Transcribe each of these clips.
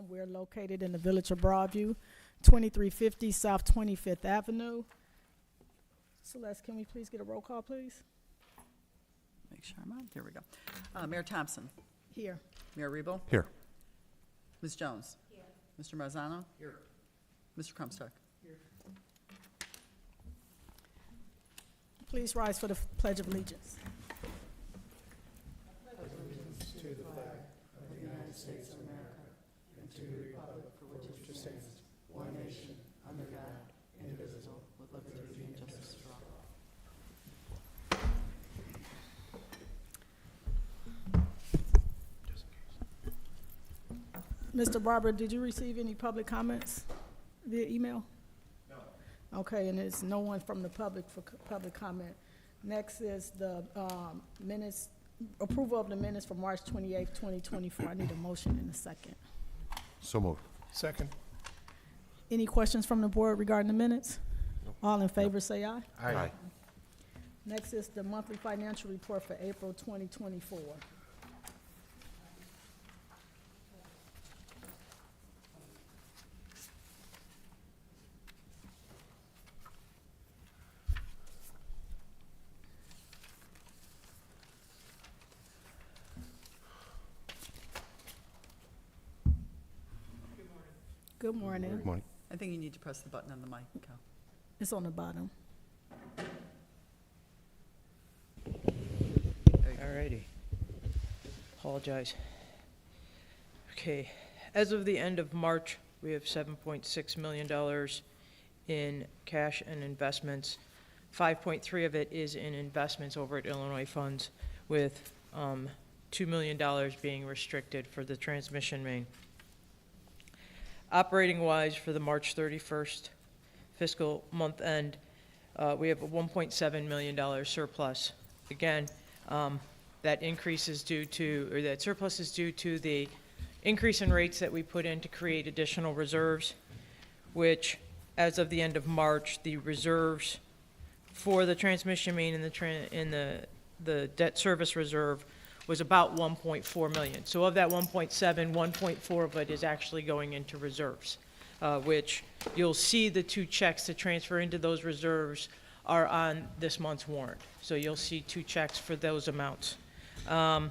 We're located in the village of Broadview, 2350 South 25th Avenue. Celeste, can we please get a roll call, please? Make sure I'm on. Here we go. Mayor Thompson. Here. Mayor Rebo. Here. Ms. Jones. Here. Mr. Marzano. Here. Mr. Crumstock. Please rise for the Pledge of Allegiance. Mr. Barber, did you receive any public comments via email? No. Okay, and there's no one from the public for public comment. Next is the minutes, approval of the minutes for March 28th, 2024. I need a motion in a second. So moved. Second. Any questions from the board regarding the minutes? All in favor, say aye. Aye. Next is the monthly financial report for April 2024. Good morning. Good morning. I think you need to press the button on the mic, Cal. It's on the bottom. Alrighty. Apologize. Okay, as of the end of March, we have $7.6 million in cash and investments. 5.3 of it is in investments over at Illinois Funds, with $2 million being restricted for the transmission main. Operating-wise, for the March 31st fiscal month end, we have a $1.7 million surplus. Again, that increase is due to, or that surplus is due to the increase in rates that we put in to create additional reserves, which, as of the end of March, the reserves for the transmission main and the debt service reserve was about 1.4 million. So of that 1.7, 1.4 of it is actually going into reserves, which you'll see the two checks to transfer into those reserves are on this month's warrant. So you'll see two checks for those amounts. Other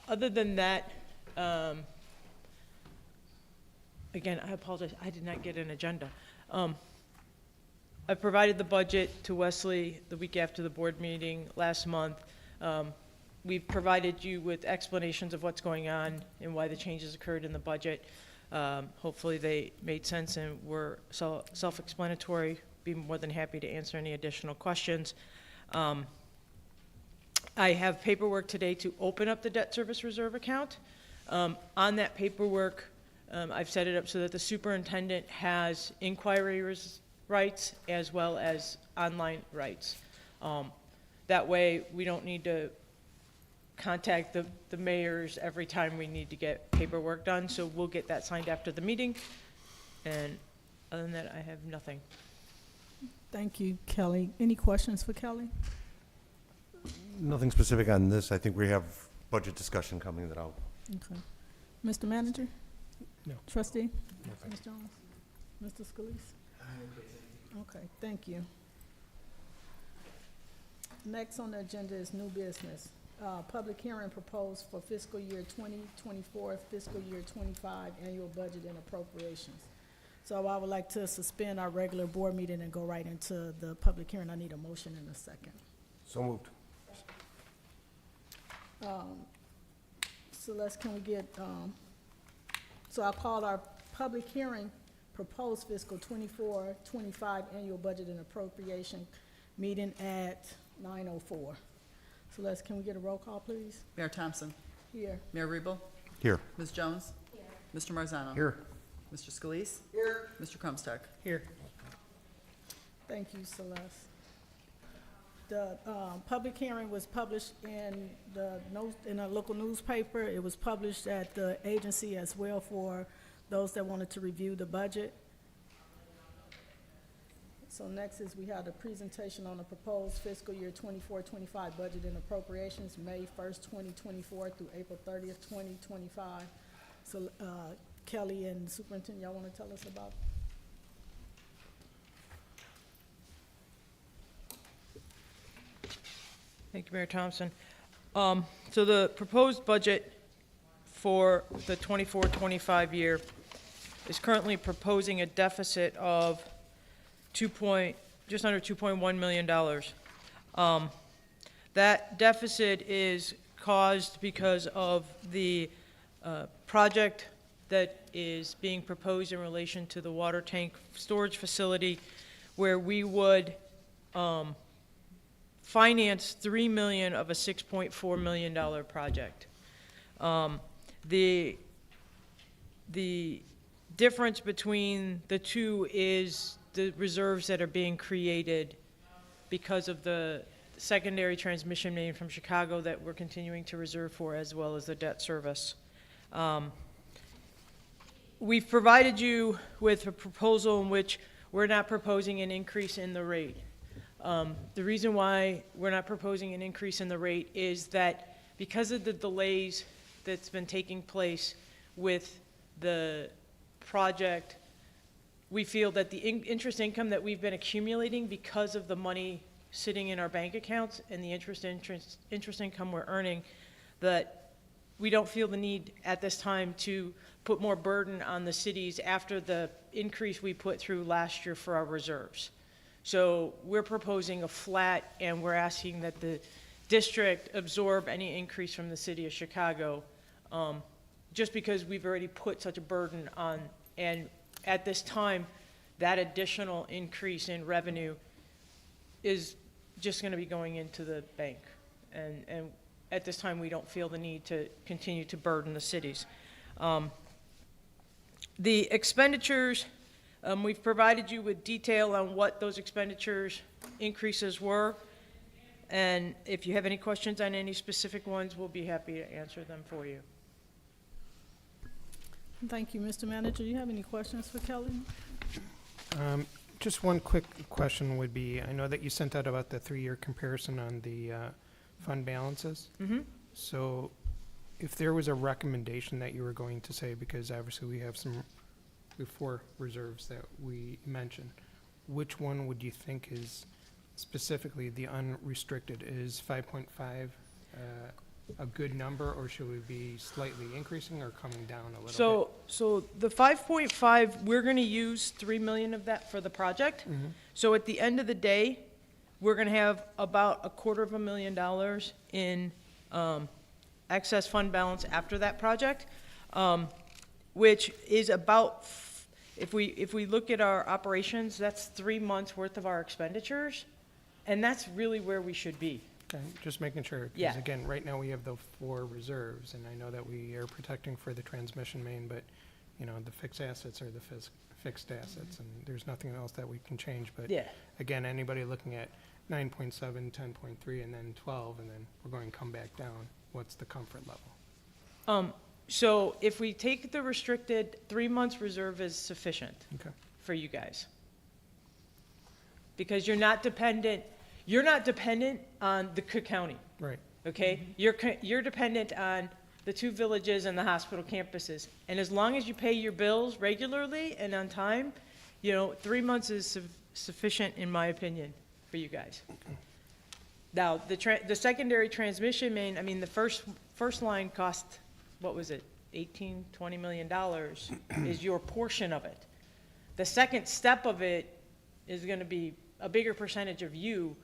than that, again, I apologize, I did not get an agenda. I provided the budget to Wesley the week after the board meeting last month. We've provided you with explanations of what's going on and why the changes occurred in the budget. Hopefully they made sense and were self-explanatory. Be more than happy to answer any additional questions. I have paperwork today to open up the debt service reserve account. On that paperwork, I've set it up so that the superintendent has inquiry rights as well as online rights. That way we don't need to contact the mayors every time we need to get paperwork done, so we'll get that signed after the meeting. And other than that, I have nothing. Thank you, Kelly. Any questions for Kelly? Nothing specific on this. I think we have budget discussion coming that I'll. Okay. Mr. Manager? No. Trustee? Nothing. Ms. Jones? Mr. Scalise? Okay, thank you. Next on the agenda is new business. Public hearing proposed for fiscal year 2024, fiscal year 25 annual budget and appropriations. So I would like to suspend our regular board meeting and go right into the public hearing. I need a motion in a second. So moved. Celeste, can we get, so I'll call our public hearing proposed fiscal 24-25 annual budget and appropriation meeting at 9:04. Celeste, can we get a roll call, please? Mayor Thompson. Here. Mayor Rebo. Here. Ms. Jones. Here. Mr. Marzano. Here. Mr. Scalise. Here. Mr. Crumstock. Here. Thank you, Celeste. The public hearing was published in a local newspaper. It was published at the agency as well for those that wanted to review the budget. So next is we have the presentation on the proposed fiscal year 24-25 budget and appropriations, May 1st, 2024 through April 30th, 2025. So Kelly and Superintendent, y'all want to tell us about? Thank you, Mayor Thompson. So the proposed budget for the 24-25 year is currently proposing a deficit of just under $2.1 million. That deficit is caused because of the project that is being proposed in relation to the water tank storage facility, where we would finance $3 million of a $6.4 million project. The difference between the two is the reserves that are being created because of the secondary transmission main from Chicago that we're continuing to reserve for, as well as the debt service. We've provided you with a proposal in which we're not proposing an increase in the rate. The reason why we're not proposing an increase in the rate is that because of the delays that's been taking place with the project, we feel that the interest income that we've been accumulating because of the money sitting in our bank accounts and the interest income we're earning, that we don't feel the need at this time to put more burden on the cities after the increase we put through last year for our reserves. So we're proposing a flat, and we're asking that the district absorb any increase from the city of Chicago, just because we've already put such a burden on, and at this time, that additional increase in revenue is just going to be going into the bank. And at this time, we don't feel the need to continue to burden the cities. The expenditures, we've provided you with detail on what those expenditures increases were. And if you have any questions on any specific ones, we'll be happy to answer them for you. Thank you, Mr. Manager. You have any questions for Kelly? Just one quick question would be, I know that you sent out about the 3-year comparison on the fund balances. Mm-hmm. So if there was a recommendation that you were going to say, because obviously we have 4 reserves that we mentioned, which one would you think is specifically the unrestricted? Is 5.5 a good number, or should we be slightly increasing or coming down a little bit? So the 5.5, we're going to use $3 million of that for the project. Mm-hmm. So at the end of the day, we're going to have about $250,000 in excess fund balance after that project, which is about, if we look at our operations, that's 3 months worth of our expenditures, and that's really where we should be. Okay, just making sure, Yeah. because again, right now we have the 4 reserves, and I know that we are protecting for the transmission main, but, you know, the fixed assets are the fixed assets, and there's nothing else that we can change. But Yeah. again, anybody looking at 9.7, 10.3, and then 12, and then we're going to come back down, what's the comfort level? So if we take the restricted, 3 months reserve is sufficient Okay. for you guys. Because you're not dependent on the Cook County, Right. okay? You're dependent on the 2 villages and the hospital campuses. And as long as you pay your bills regularly and on time, 3 months is sufficient, in my opinion, for you guys. Now, the secondary transmission main, I mean, the first line cost, what was it, $20 million is your portion of it. The second step of it is going to be a bigger percentage of you,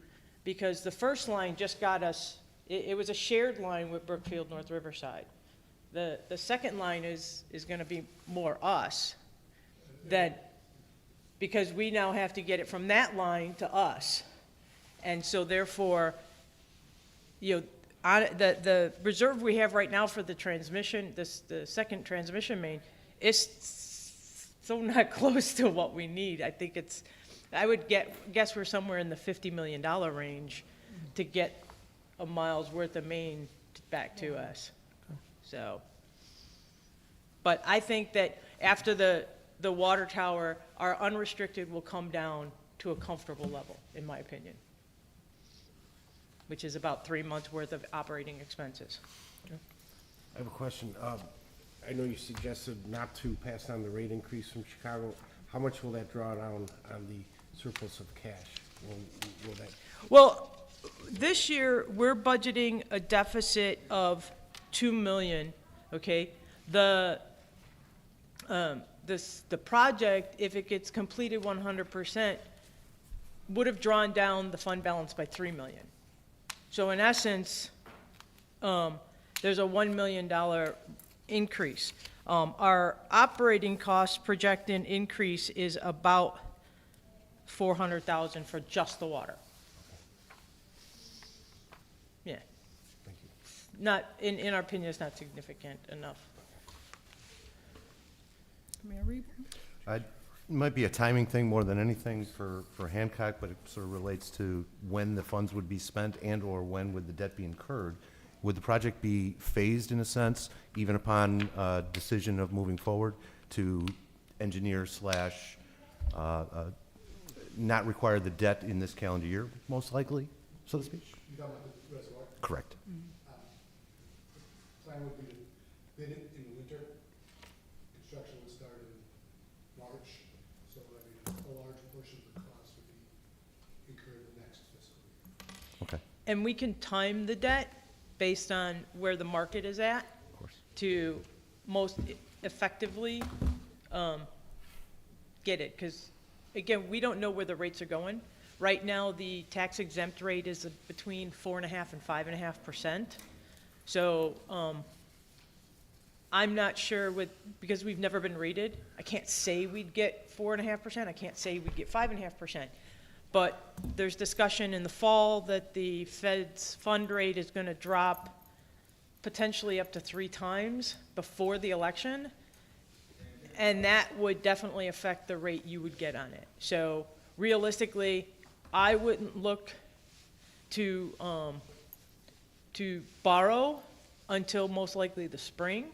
because the first line just got us, it was a shared line with Brookfield North Riverside. The second line is going to be more us, because we now have to get it from that line to us. And so therefore, the reserve we have right now for the transmission, the second transmission main, is so not close to what we need. I think I would guess we're somewhere in the $50 million range to get a mile's worth of main back to us. So, but I think that after the water tower, our unrestricted will come down to a comfortable level, in my opinion, which is about 3 months' worth of operating expenses. I have a question. I know you suggested not to pass on the rate increase from Chicago. How much will that draw down on the surplus of cash? Will that, Well, this year, we're budgeting a deficit of 2 million, okay? The project, if it gets completed 100%, would have drawn down the fund balance by 3 million. So in essence, there's a $1 million increase. Our operating cost projected increase is about 400,000 for just the water. Yeah. thank you. Not, in our opinion, it's not significant enough. Mayor Reed? It might be a timing thing more than anything for Hancock, but it sort of relates to when the funds would be spent and/or when would the debt be incurred. Would the project be phased in a sense, even upon decision of moving forward, to engineer slash not require the debt in this calendar year, most likely, so to speak? You talking about the reservoir? Correct. Plan would be to bid it in the winter. Construction would start in March, so I mean, a large portion of the cost would be incurred in the next fiscal year. Okay, And we can time the debt based on where the market is at of course. to most effectively get it. Because, again, we don't know where the rates are going. Right now, the tax exempt rate is between 4.5% and 5.5%. So I'm not sure because we've never been rated, I can't say we'd get 4.5%, I can't say we'd get 5.5%. But there's discussion in the fall that the Fed's fund rate is going to drop potentially up to 3 times before the election. And that would definitely affect the rate you would get on it. So realistically, I wouldn't look to borrow until most likely the spring,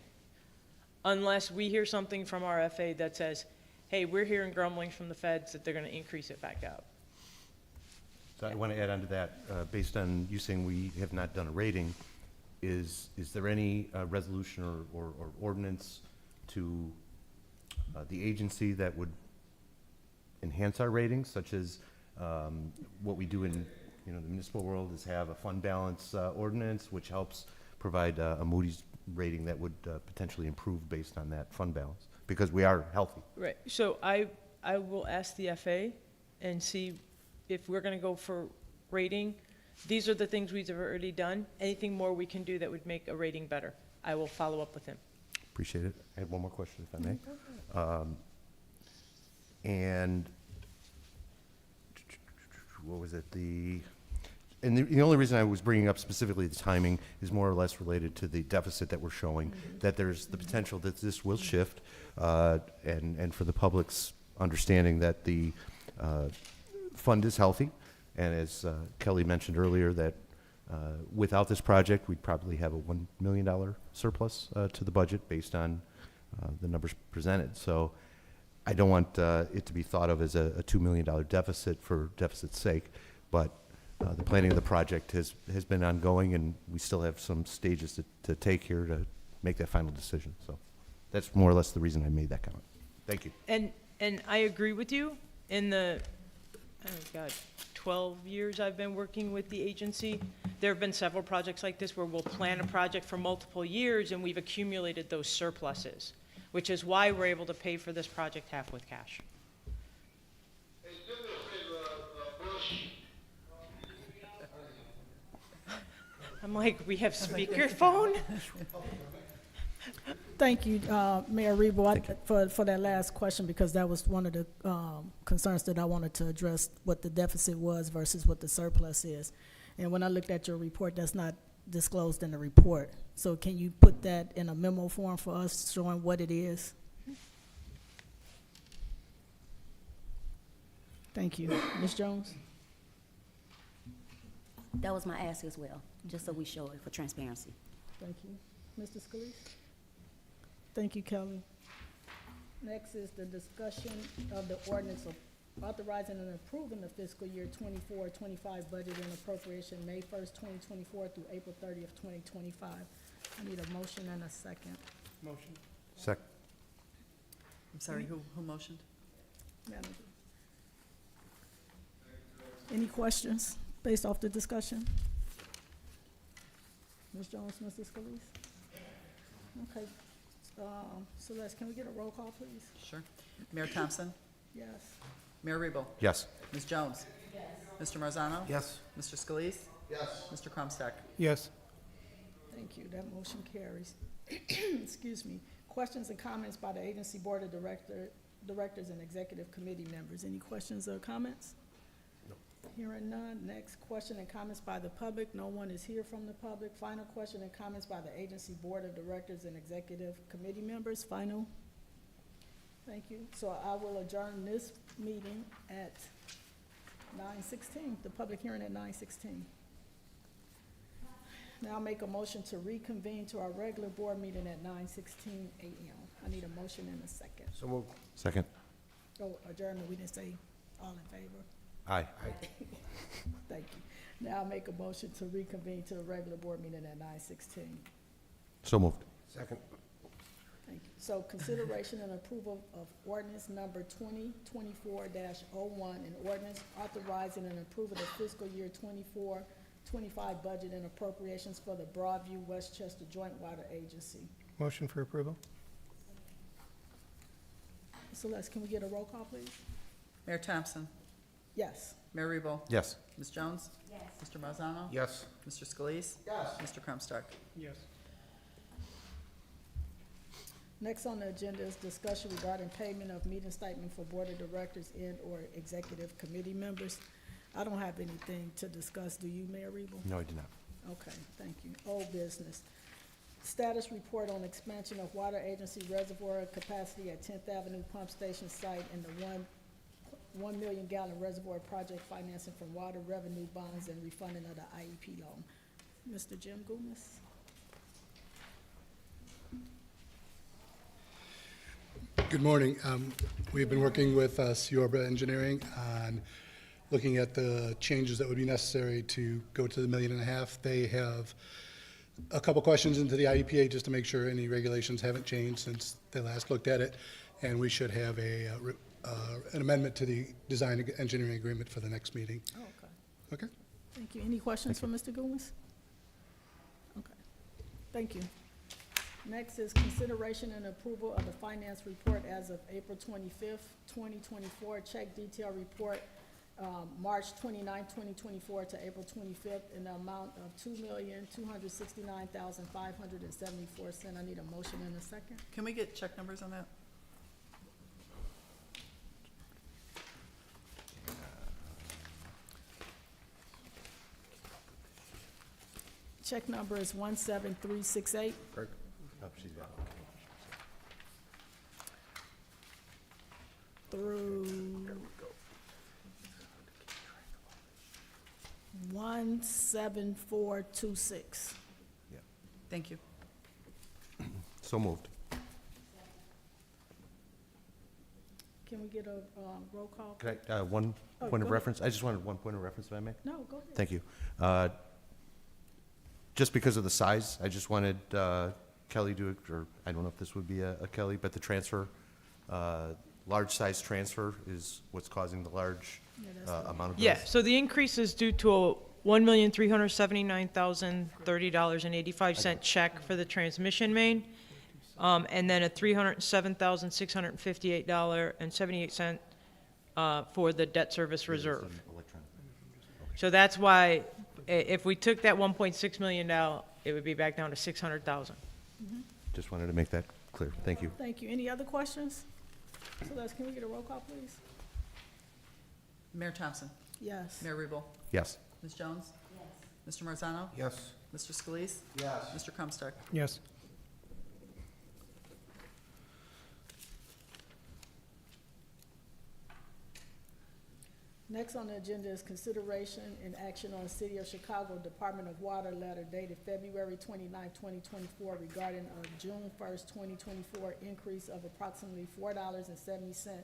unless we hear something from our FA that says, hey, we're hearing grumblings from the feds that they're going to increase it back up. So I want to add on to that, based on you saying we have not done a rating, is there any resolution or ordinance to the agency that would enhance our ratings, such as what we do in the municipal world is have a fund balance ordinance, which helps provide a Moody's rating that would potentially improve based on that fund balance, because we are healthy. Right. So I will ask the FA and see if we're going to go for rating. These are the things we've already done. Anything more we can do that would make a rating better, I will follow up with him. Appreciate it. I had one more question, if I may. And what was it? And the only reason I was bringing up specifically the timing is more or less related to the deficit that we're showing, that there's the potential that this will shift, and for the public's understanding that the fund is healthy, and as Kelly mentioned earlier, that without this project, we'd probably have a $1 million surplus to the budget based on the numbers presented. So I don't want it to be thought of as a $2 million deficit for deficit's sake, but the planning of the project has been ongoing, and we still have some stages to take here to make that final decision. So that's more or less the reason I made that comment. Thank you. And I agree with you. In the, 12 years I've been working with the agency, there have been several projects like this where we'll plan a project for multiple years and we've accumulated those surpluses, which is why we're able to pay for this project half with cash. Hey, do me a favor, Bush. I'm like, we have speakerphone? Thank you, Mayor Rebo, for that last question, because that was one of the concerns that I wanted to address, what the deficit was versus what the surplus is. And when I looked at your report, that's not disclosed in the report. So can you put that in a memo form for us showing what it is? Thank you. Ms. Jones? That was my ask as well, just so we show it for transparency. Thank you. Mr. Scalise? Thank you, Kelly. Next is the discussion of the ordinance authorizing and approving the fiscal year 24-25 budget and appropriation May 1st, 2024 through April 30th, 2025. I need a motion and a second. Motion. Sec, I'm sorry, who motioned? Madam. Any questions based off the discussion? Ms. Jones, Mr. Scalise? Okay. Celeste, can we get a roll call, please? Sure. Mayor Thompson? Yes. Mayor Rebo? yes. Ms. Jones? Mr. Marzano? Yes. Mr. Scalise? Yes. Mr. Crumstack? Yes. Thank you. That motion carries. Excuse me. Questions and comments by the agency board of directors and executive committee members. Any questions or comments? No. Hearing none. Next, question and comments by the public. No one is here from the public. Final question and comments by the agency board of directors and executive committee members. Final. Thank you. So I will adjourn this meeting at 9:16, the public hearing at 9:16. Now I'll make a motion to reconvene to our regular board meeting at 9:16 a.m. I need a motion and a second. So move. Second, Oh, adjournment, we didn't say all in favor. aye. Thank you. Now I'll make a motion to reconvene to the regular board meeting at 9:16. So moved. Second. Thank you. So consideration and approval of ordinance number 2024-01, an ordinance authorizing and approving the fiscal year 24-25 budget and appropriations for the Broadview Westchester Joint Water Agency. Motion for approval? Celeste, can we get a roll call, please? Mayor Thompson? Yes. Mayor Rebo? Yes. Ms. Jones? Yes. Mr. Marzano? Yes. Mr. Scalise? Yes. Mr. Crumstack? Yes. Next on the agenda is discussion regarding payment of meeting stipend for board of directors and/or executive committee members. I don't have anything to discuss. Do you, Mayor Rebo? No, I did not. Okay, thank you. Old business. Status report on expansion of water agency reservoir capacity at 10th Avenue Pump Station site and the 1 million gallon reservoir project financing from water revenue bonds and refunding of the IEP loan. Mr. Jim Goomis? Good morning. We've been working with Ciorba Engineering on looking at the changes that would be necessary to go to the $1.5 million. They have a couple questions into the IEPA just to make sure any regulations haven't changed since they last looked at it, and we should have an amendment to the design engineering agreement for the next meeting. Oh, okay. Okay? Thank you. Any questions for Mr. Goomis? Okay, thank you. Next is consideration and approval of the finance report as of April 25th, 2024, check detail report, March 29th, 2024 to April 25th in the amount of $2,269,574. I need a motion and a second. Can we get check numbers on that? Check number is 17368. Kirk. Oh, she's got it. Through 17426. Thank you. So moved. Can we get a roll call? Can I, one Oh, point of go ahead. reference? I just wanted one point of reference, if I may. No, go ahead. Thank you. Just because of the size, I just wanted Kelly to, or I don't know if this would be a Kelly, but the transfer, large size transfer is what's causing the large Yeah, that's the- amount of bills. Yeah, so the increase is due to a $1,379,030.85 check for the transmission main, and then a $307,658.78 for the debt service reserve. Electronic. So that's why, if we took that 1.6 million out, it would be back down to 600,000. Just wanted to make that clear. Thank you. Thank you. Any other questions? Celeste, can we get a roll call, please? Mayor Thompson? Yes. Mayor Rebo? Yes. Ms. Jones? Yes. Mr. Marzano? Yes. Mr. Scalise? Yes. Mr. Crumstack? Yes. Next on the agenda is consideration and action on City of Chicago Department of Water letter dated February 29, 2024 regarding a June 1st, 2024 increase of approximately $4.70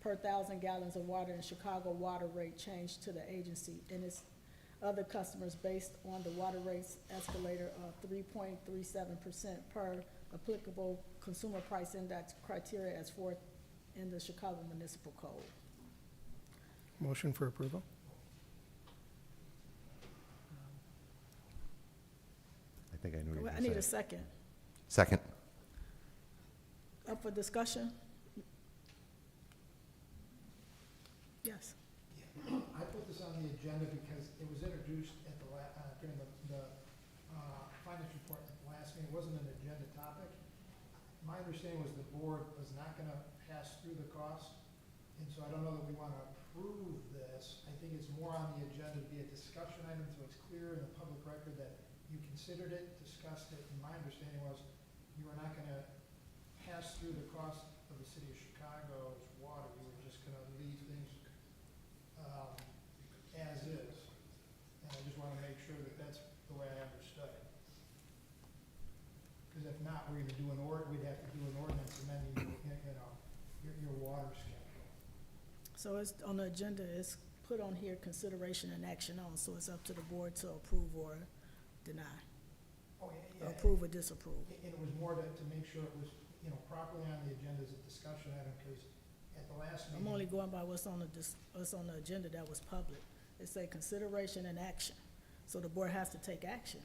per 1,000 gallons of water in Chicago water rate change to the agency and its other customers based on the water rates escalator of 3.37% per applicable consumer price index criteria as forth in the Chicago Municipal Code. Motion for approval? I think I know what you're I going need to a say. second. Second. Up for discussion? Yes. I put this on the agenda because it was introduced at the during the finance report at the last meeting. It wasn't an agenda topic. My understanding was the board was not gonna pass through the cost, and so I don't know that we wanna approve this. I think it's more on the agenda to be a discussion item, so it's clear in the public record that you considered it, discussed it, and my understanding was you were not gonna pass through the cost of the city of Chicago's water. You were just gonna leave things as is. And I just want to make sure that that's the way I understood it. Because if not, we're going to do we'd have to do an ordinance amending, your water schedule. So it's on the agenda, it's put on here consideration and action on, so it's up to the board to approve or deny, Oh, or approve or disapprove. And it was more to make sure it was, properly on the agenda as a discussion item, because at the last meeting. I'm only going by what's on the agenda that was public. It say consideration and action. So the board has to take action.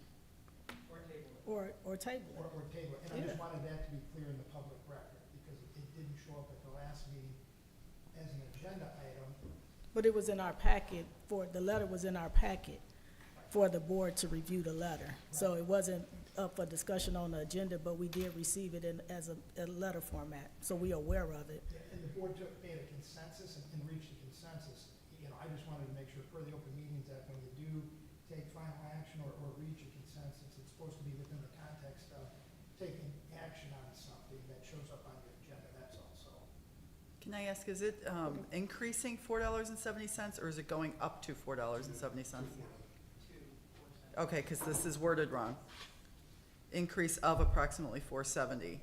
Or table it. Or table it. Or table it. And I Yeah. just wanted that to be clear in the public record, because it didn't show up at the last meeting as an agenda item. But it was in our packet the letter was in our packet for the board to review the letter. So it wasn't up for discussion on the agenda, but we did receive it as a letter format, so we are aware of it. Yeah, and the board made a consensus and reached a consensus. I just wanted to make sure per the Open Meetings Act, when you do take final action or reach a consensus, it's supposed to be within the context of taking action on something that shows up on your agenda, that's all, so. Can I ask, is it increasing $4.70, or is it going up to $4.70? Okay, because this is worded wrong. Increase of approximately $4.70.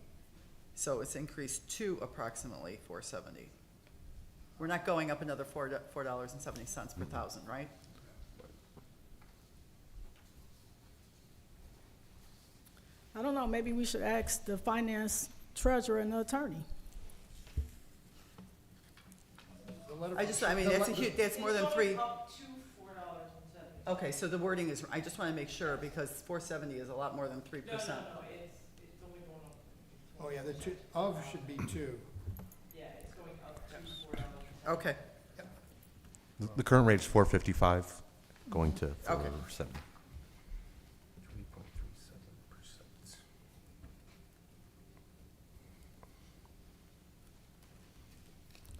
So it's increased to approximately $4.70. We're not going up another $4.70 per thousand, right? I don't know, maybe we should ask the finance treasurer and the attorney. That's more than three. Up to $4.70. Okay, so the wording is, I just want to make sure, because $4.70 is a lot more than 3%. No, it's only going up. Oh, yeah, the two, of should be two. Yeah, it's going up to $4. Okay, The current rate is 4.55, going to Okay. 4.7. 3.37%.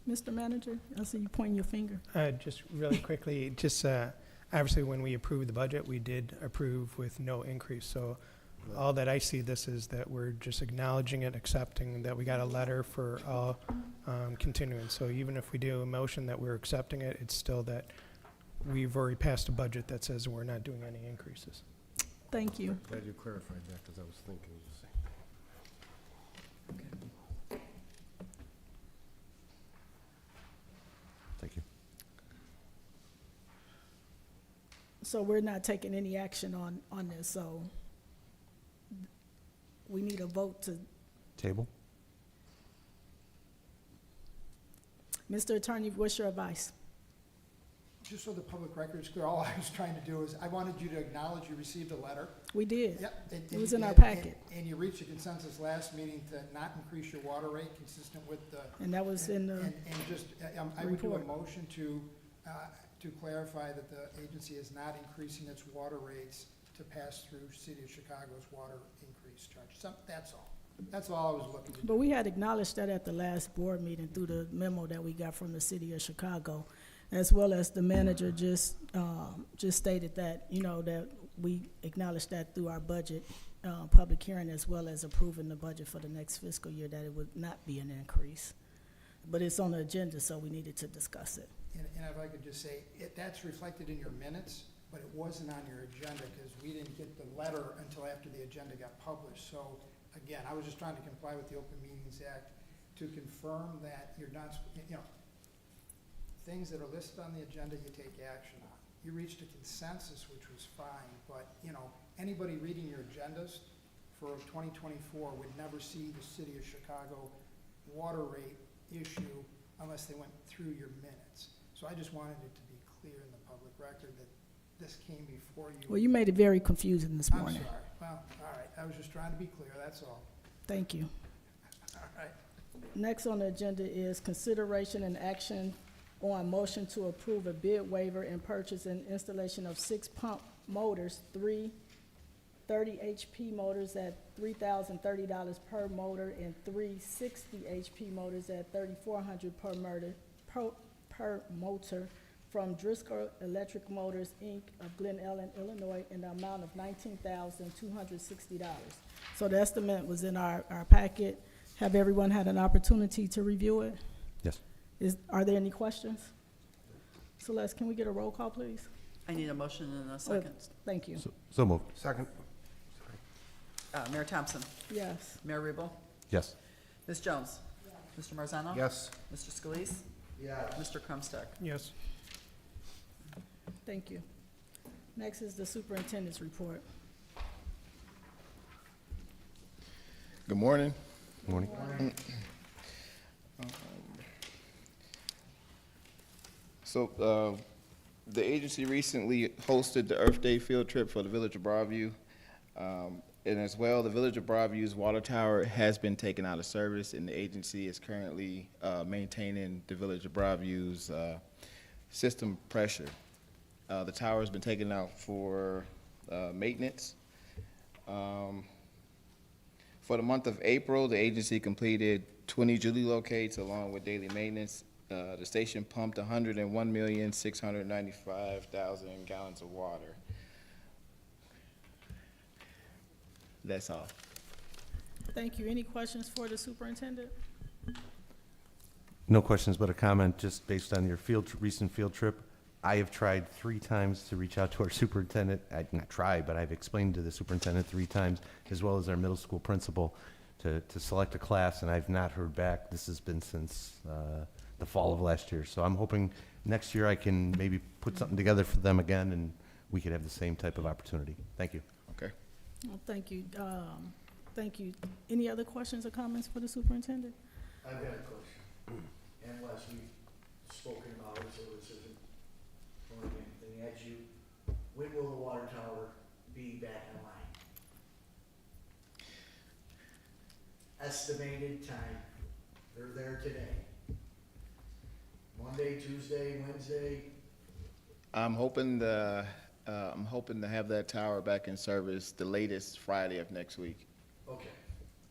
Mr. Manager, I see you pointing your finger. Just really quickly, obviously, when we approved the budget, we did approve with no increase. So all that I see this is that we're just acknowledging it, accepting that we got a letter for all continuance. So even if we do a motion that we're accepting it, it's still that we've already passed a budget that says we're not doing any increases. Thank you. Glad you clarified that, because I was thinking the same thing. Thank you. So we're not taking any action on this, so we need a vote to, Table? Mr. Attorney, what's your advice? Just so the public record is clear, all I was trying to do is, I wanted you to acknowledge you received a letter. We did. Yep. It was in our packet. And you reached a consensus last meeting to not increase your water rate consistent with the. And that was in the, And just, I would do a report. motion to clarify that the agency is not increasing its water rates to pass through City of Chicago's water increase charge. That's all. That's all I was looking to do. but we had acknowledged that at the last board meeting through the memo that we got from the city of Chicago, as well as the manager just stated that, that we acknowledged that through our budget public hearing, as well as approving the budget for the next fiscal year, that it would not be an increase. But it's on the agenda, so we needed to discuss it. And if I could just say, that's reflected in your minutes, but it wasn't on your agenda because we didn't get the letter until after the agenda got published. So again, I was just trying to comply with the Open Meetings Act to confirm that you're not, things that are listed on the agenda, you take action on. You reached a consensus, which was fine, but, you know, anybody reading your agendas for 2024 would never see the city of Chicago water rate issue unless they went through your minutes. So I just wanted it to be clear in the public record that this came before you. Well, you made it very confusing this I'm morning. sorry. Well, all right. I was just trying to be clear, that's all. Thank you. All right. Next on the agenda is consideration and action on motion to approve a bid waiver and purchase and installation of 6 pump motors, 3 30 HP motors at $3,030 per motor and 3 60 HP motors at $3,400 per motor from Driscoll Electric Motors, Inc. of Glen Ellen, Illinois, in the amount of $19,260. So the estimate was in our packet. Have everyone had an opportunity to review it? Yes. Are there any questions? Celeste, can we get a roll call, please? I need a motion and a second. Thank you. So moved. Second. Mayor Thompson, Yes. Mayor Rebo, Yes. Ms. Jones, Mr. Marzano? Yes. Mr. Scalise? Yes. Mr. Crumstack? Yes. Thank you. Next is the superintendent's report. Good morning. Morning. So, the agency recently hosted the Earth Day field trip for the Village of Broadview. And as well, the Village of Broadview's water tower has been taken out of service, and the agency is currently maintaining the Village of Broadview's system pressure. The tower has been taken out for maintenance. For the month of April, the agency completed 20 Julie locates along with daily maintenance. The station pumped 101,695,000 gallons of water. That's all. Thank you. Any questions for the superintendent? No questions, but a comment just based on your recent field trip. I have tried 3 times to reach out to our superintendent. Not tried, but I've explained to the superintendent 3 times, as well as our middle school principal, to select a class, and I've not heard back. This has been since the fall of last year. So I'm hoping next year I can maybe put something together for them again, and we could have the same type of opportunity. Thank you. Okay. Well, thank you. Thank you. Any other questions or comments for the superintendent? I've got a question, unless we've spoken about it, so this isn't throwing anything at you. When will the water tower be back online? Estimated time, they're there today. Monday, Tuesday, Wednesday? I'm hoping to have that tower back in service the latest Friday of next week. Okay,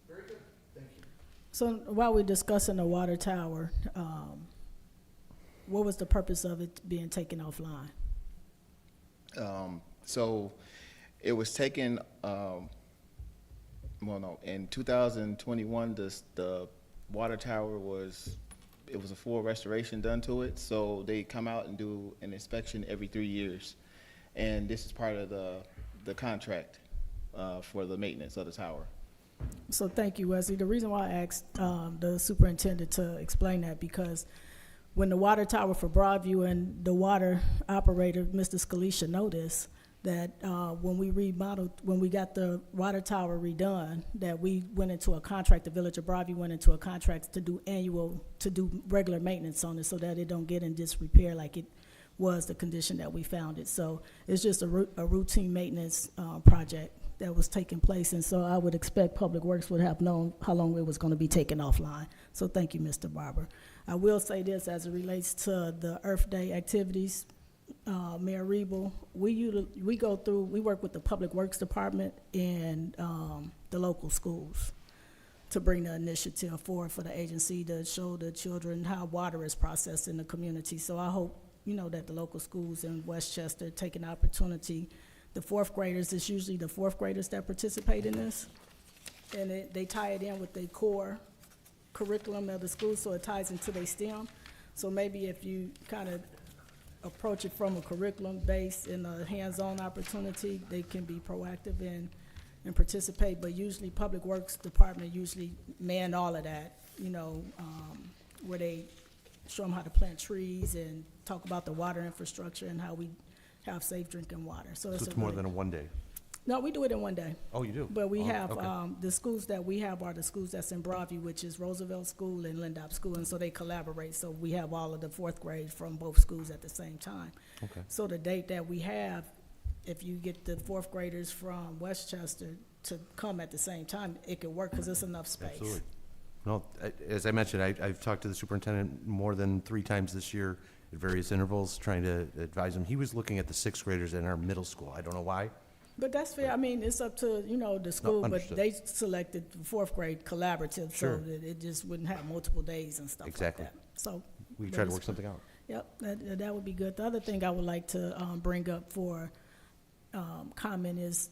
very good, thank you. So while we're discussing the water tower, what was the purpose of it being taken offline? So it was taken, in 2021, the water tower it was a full restoration done to it. So they come out and do an inspection every 3 years. And this is part of the contract for the maintenance of the tower. So thank you, Wesley. The reason why I asked the superintendent to explain that, because when the water tower for Broadview and the water operator, Mr. Scalise, noticed that when we got the water tower redone, that we went into a contract, the Village of Broadview went into a contract to do regular maintenance on it so that it don't get in disrepair like it was the condition that we found it. So it's just a routine maintenance project that was taking place, and so I would expect Public Works would have known how long it was going to be taken offline. So thank you, Mr. Barber. I will say this as it relates to the Earth Day activities. Mayor Rebel, we work with the Public Works Department and the local schools to bring the initiative forward for the agency to show the children how water is processed in the community. So I hope, that the local schools in Westchester take an opportunity. The 4th graders, it's usually the 4th graders that participate in this, and they tie it in with the core curriculum of the school, so it ties into their STEM. So maybe if you kind of approach it from a curriculum base and a hands-on opportunity, they can be proactive and participate. But usually Public Works Department usually man all of that, where they show them how to plant trees and talk about the water infrastructure and how we have safe drinking water. So So it's it's a more really- than a one day? No, we do it in one day. Oh, you do? But we Oh, have, okay. the schools that we have are the schools that's in Broadview, which is Roosevelt School and Lindop School, and so they collaborate. So we have all of the fourth grade from both schools at the same time. Okay. So the date that we have, if you get the fourth graders from Westchester to come at the same time, it could work because it's enough space. Absolutely. No, as I mentioned, I've talked to the superintendent more than 3 times this year at various intervals, trying to advise him. He was looking at the 6th graders in our middle school. I don't know why. But that's fair. I mean, it's up to, the school, but understood. they selected the fourth grade collaborative, so Sure. that it just wouldn't have multiple days and stuff like Exactly. that. So. We but try to it's- work something out. Yep, that would be good. The other thing I would like to bring up for comment is,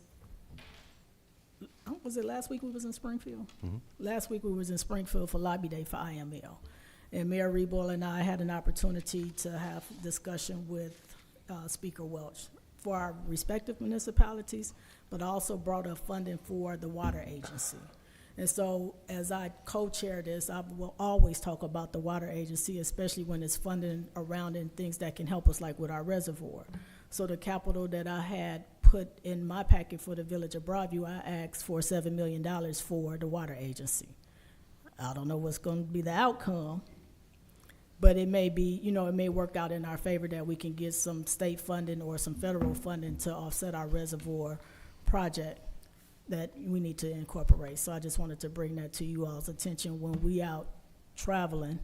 was it last week we was in Springfield? Last week we was in Springfield for Lobby Day for IML. And Mayor Reboil and I had an opportunity to have discussion with Speaker Welch for our respective municipalities, but also brought up funding for the water agency. And so as I co-chair this, I will always talk about the water agency, especially when it's funding around in things that can help us, like with our reservoir. So the capital that I had put in my packet for the Village of Broadview, I asked for $7 million for the water agency. I don't know what's going to be the outcome, but it may be, it may work out in our favor that we can get some state funding or some federal funding to offset our reservoir project that we need to incorporate. So I just wanted to bring that to you all's attention when we out traveling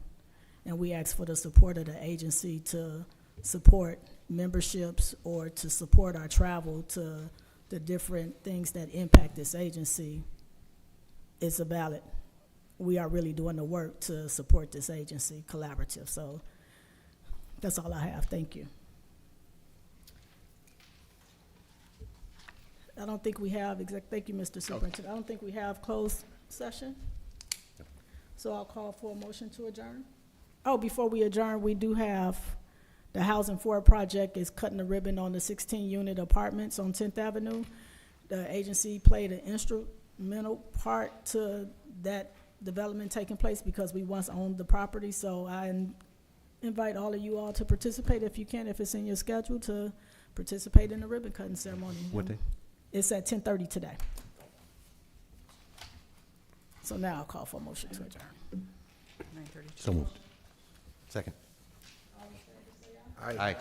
and we ask for the support of the agency to support memberships or to support our travel to the different things that impact this agency. It's a ballot. We are really doing the work to support this agency collaborative. So that's all I have. Thank you. I don't think we have, thank you, Mr. Superintendent. I don't think we have closed session. So I'll call for a motion to adjourn. Oh, before we adjourn, we do have the Housing Forward Project is cutting the ribbon on the 16-unit apartments on 10th Avenue. The agency played an instrumental part to that development taking place because we once owned the property. So I invite all of you all to participate if you can, if it's in your schedule, to participate in the ribbon cutting ceremony. What day? It's at 10:30 today. So now I'll call for a motion to adjourn. 9:32. So moved. Second. Aye. Aye.